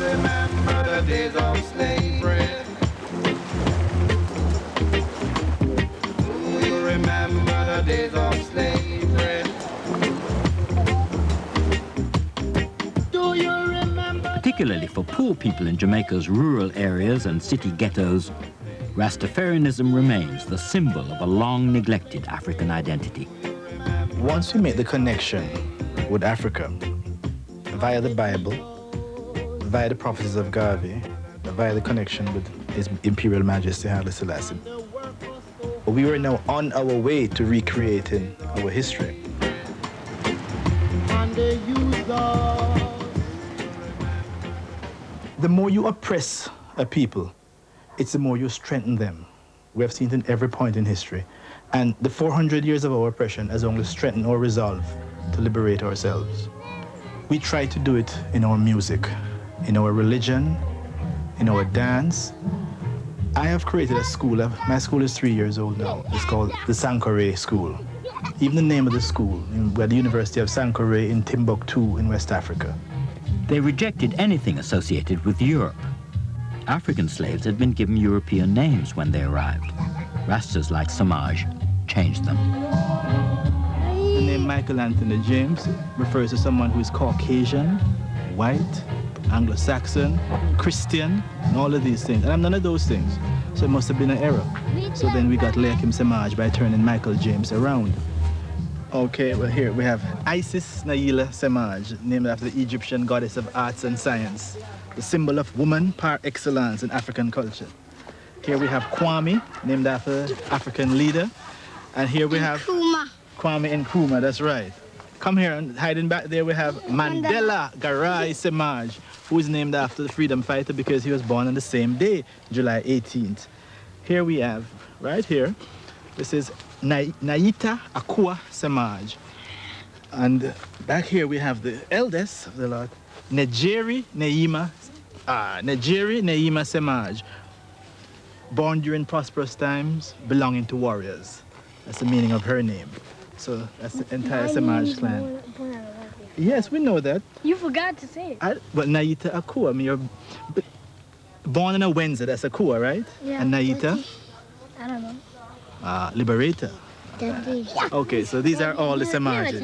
remember the days of slavery? Do you remember the days of slavery? Do you remember? Particularly for poor people in Jamaica's rural areas and city ghettos, Rastafarianism remains the symbol of a long-neglected African identity. Once we make the connection with Africa, via the Bible, via the prophecies of Garvey, via the connection with His Imperial Majesty Haile Selassie, we were now on our way to recreating our history. The more you oppress a people, it's the more you strengthen them. We have seen it in every point in history. And the 400 years of our oppression has only strengthened our resolve to liberate ourselves. We try to do it in our music, in our religion, in our dance. I have created a school. My school is 3 years old now. It's called the Sankore School. Even the name of the school, we're at the University of Sankore in Timbuktu in West Africa. They rejected anything associated with Europe. African slaves had been given European names when they arrived. Rastas like Semaj changed them. The name Michael Anthony James refers to someone who is Caucasian, white, Anglo-Saxon, Christian, and all of these things. And I'm none of those things. So it must have been an error. So then we got Leahcim Semaj by turning Michael James around. Okay, well here we have Isis Naila Semaj, named after the Egyptian goddess of arts and science, the symbol of woman par excellence in African culture. Here we have Kwame, named after African leader. And here we have Kwame Nkrumah, that's right. Come here, and hiding back there we have Mandela Garai Semaj, who is named after the freedom fighter because he was born on the same day, July 18th. Here we have, right here, this is Naita Akua Semaj. And back here we have the eldest of the lot, Negeri Neima Semaj, born during prosperous times, belonging to warriors. That's the meaning of her name. So that's the entire Semaj clan. Yes, we know that. You forgot to say it. But Naita Akua, I mean, you're born on a Wednesday, that's Akua, right? Yeah. And Naita? I don't know. Liberator. Okay, so these are all the Semajes.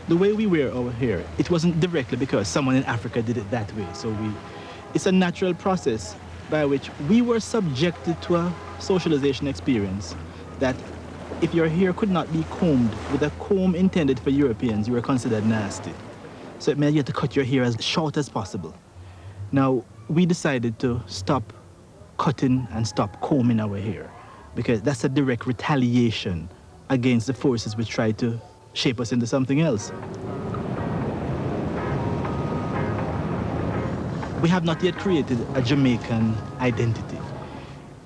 The way we wear our hair, it wasn't directly because someone in Africa did it that way. So it's a natural process by which we were subjected to a socialization experience that if your hair could not be combed with a comb intended for Europeans, you were considered nasty. So it meant you had to cut your hair as short as possible. Now, we decided to stop cutting and stop combing our hair because that's a direct retaliation against the forces which try to shape us into something else. We have not yet created a Jamaican identity.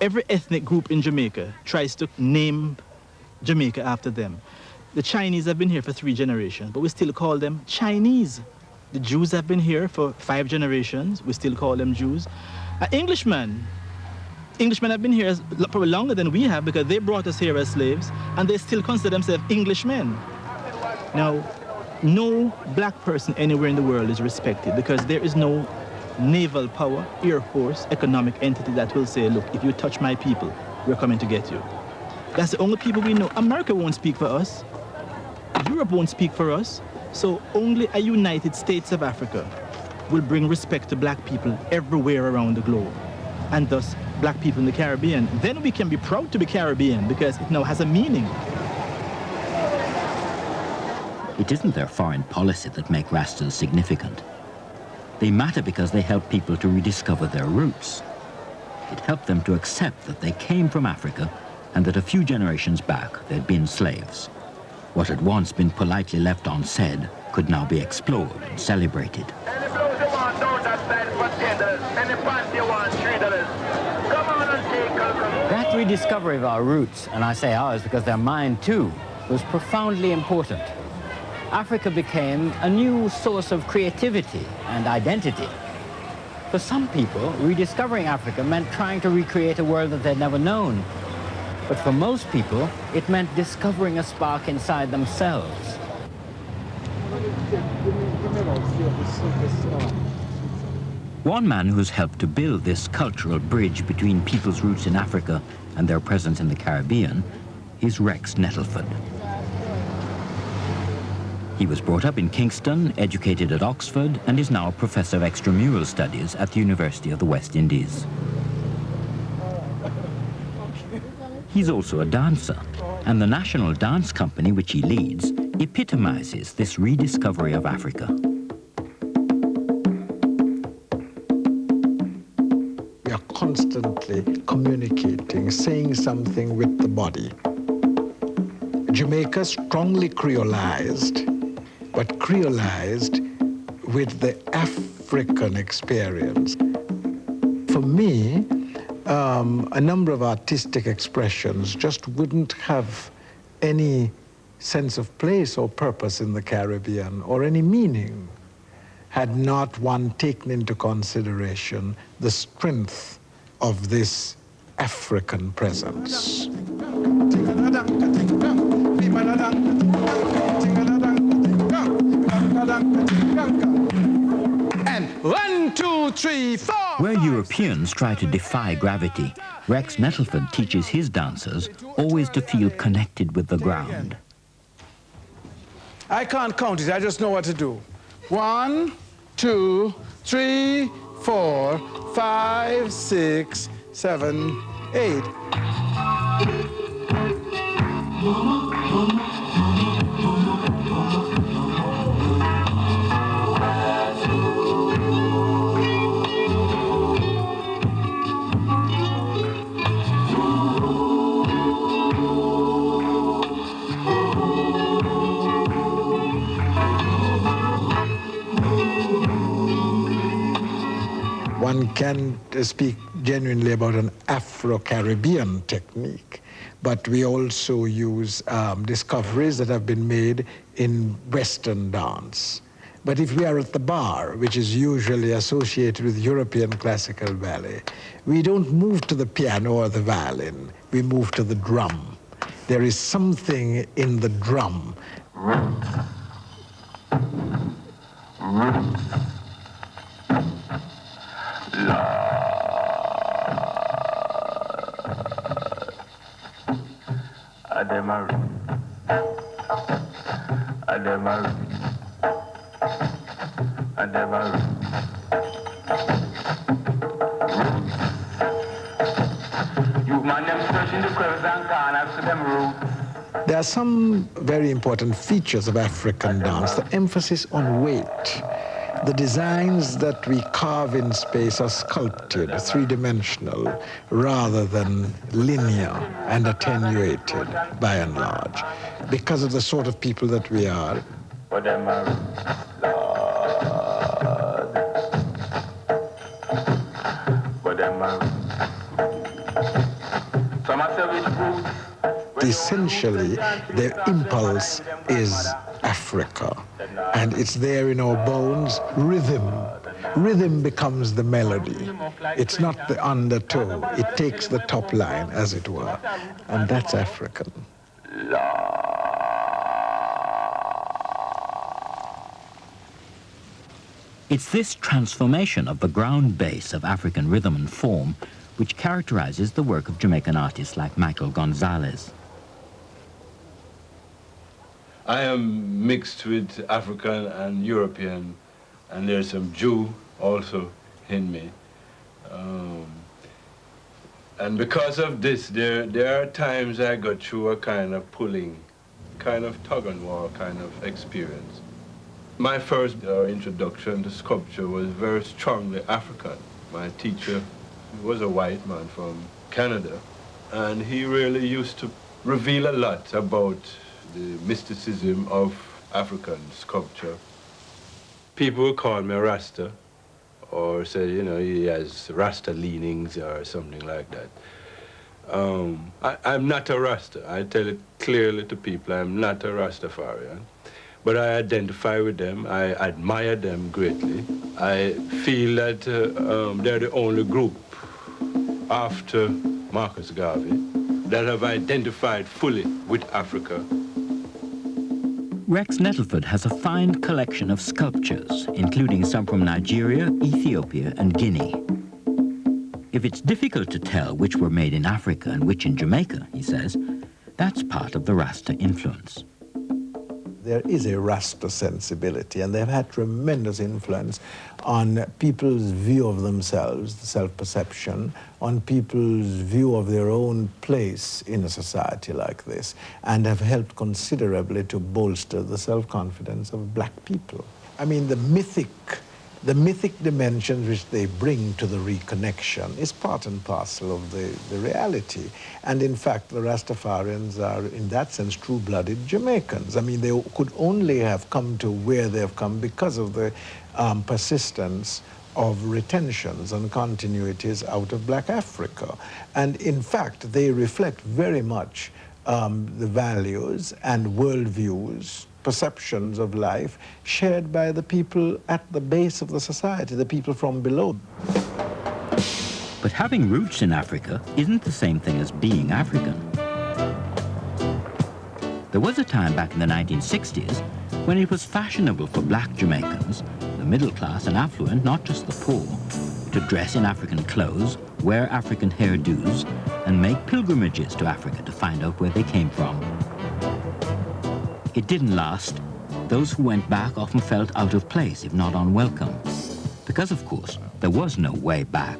Every ethnic group in Jamaica tries to name Jamaica after them. The Chinese have been here for 3 generations, but we still call them Chinese. The Jews have been here for 5 generations, we still call them Jews. Englishmen have been here probably longer than we have because they brought us here as slaves, and they still consider themselves Englishmen. Now, no black person anywhere in the world is respected because there is no naval power, air force, economic entity that will say, look, if you touch my people, we're coming to get you. That's the only people we know. America won't speak for us. Europe won't speak for us. So only a United States of Africa will bring respect to black people everywhere around the globe, and thus black people in the Caribbean. Then we can be proud to be Caribbean because it now has a meaning. It isn't their foreign policy that make Rastas significant. They matter because they help people to rediscover their roots. It helped them to accept that they came from Africa and that a few generations back they'd been slaves. What had once been politely left unsaid could now be explored and celebrated. That rediscovery of our roots, and I say ours because they're mine too, was profoundly important. Africa became a new source of creativity and identity. For some people, rediscovering Africa meant trying to recreate a world that they'd never known. But for most people, it meant discovering a spark inside themselves. One man who's helped to build this cultural bridge between people's roots in Africa and their presence in the Caribbean is Rex Nettleford. He was brought up in Kingston, educated at Oxford, and is now a professor of extramural studies at the University of the West Indies. He's also a dancer, and the national dance company which he leads epitomizes this rediscovery of Africa. We are constantly communicating, saying something with the body. Jamaica strongly creolized, but creolized with the African experience. For me, a number of artistic expressions just wouldn't have any sense of place or purpose in the Caribbean or any meaning had not one taken into consideration the strength of this African presence. And 1, 2, 3, 4. Where Europeans try to defy gravity, Rex Nettleford teaches his dancers always to feel connected with the ground. I can't count it, I just know what to do. 1, 2, 3, 4, 5, 6, 7, 8. One can speak genuinely about an Afro-Caribbean technique, but we also use discoveries that have been made in Western dance. But if we are at the bar, which is usually associated with European classical ballet, we don't move to the piano or the violin, we move to the drum. There is something in the drum. There are some very important features of African dance, the emphasis on weight. The designs that we carve in space are sculpted, three-dimensional, rather than linear and attenuated, by and large, because of the sort of people that we are. Essentially, their impulse is Africa, and it's there in our bones. Rhythm. Rhythm becomes the melody. It's not the undertow. It takes the top line, as it were, and that's African. It's this transformation of the ground base of African rhythm and form which characterizes the work of Jamaican artists like Michael Gonzalez. I am mixed with African and European, and there's some Jew also in me. And because of this, there are times I go through a kind of pulling, kind of tug-and-war kind of experience. My first introduction to sculpture was very strongly African. My teacher was a white man from Canada, and he really used to reveal a lot about the mysticism of African sculpture. People would call me Rasta, or say, you know, he has Rasta leanings or something like that. I'm not a Rasta. I tell it clearly to people, I'm not a Rastafarian. But I identify with them, I admire them greatly. I feel that they're the only group after Marcus Garvey that have identified fully with Africa. Rex Nettleford has a fine collection of sculptures, including some from Nigeria, Ethiopia, and Guinea. If it's difficult to tell which were made in Africa and which in Jamaica, he says, that's part of the Rasta influence. There is a Rasta sensibility, and they've had tremendous influence on people's view of themselves, the self-perception, on people's view of their own place in a society like this, and have helped considerably to bolster the self-confidence of black people. I mean, the mythic dimensions which they bring to the reconnection is part and parcel of the reality. And in fact, the Rastafarians are, in that sense, true-blooded Jamaicans. I mean, they could only have come to where they've come because of the persistence of retentions and continuities out of black Africa. And in fact, they reflect very much the values and worldviews, perceptions of life shared by the people at the base of the society, the people from below. But having roots in Africa isn't the same thing as being African. There was a time back in the 1960s when it was fashionable for black Jamaicans, the middle class and affluent, not just the poor, to dress in African clothes, wear African hairdos, and make pilgrimages to Africa to find out where they came from. It didn't last. Those who went back often felt out of place, if not unwelcome. Because, of course, there was no way back.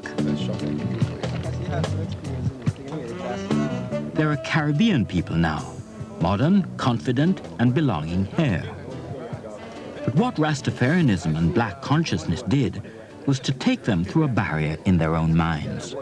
There are Caribbean people now, modern, confident, and belonging here. But what Rastafarianism and black consciousness did was to take them through a barrier in their own minds.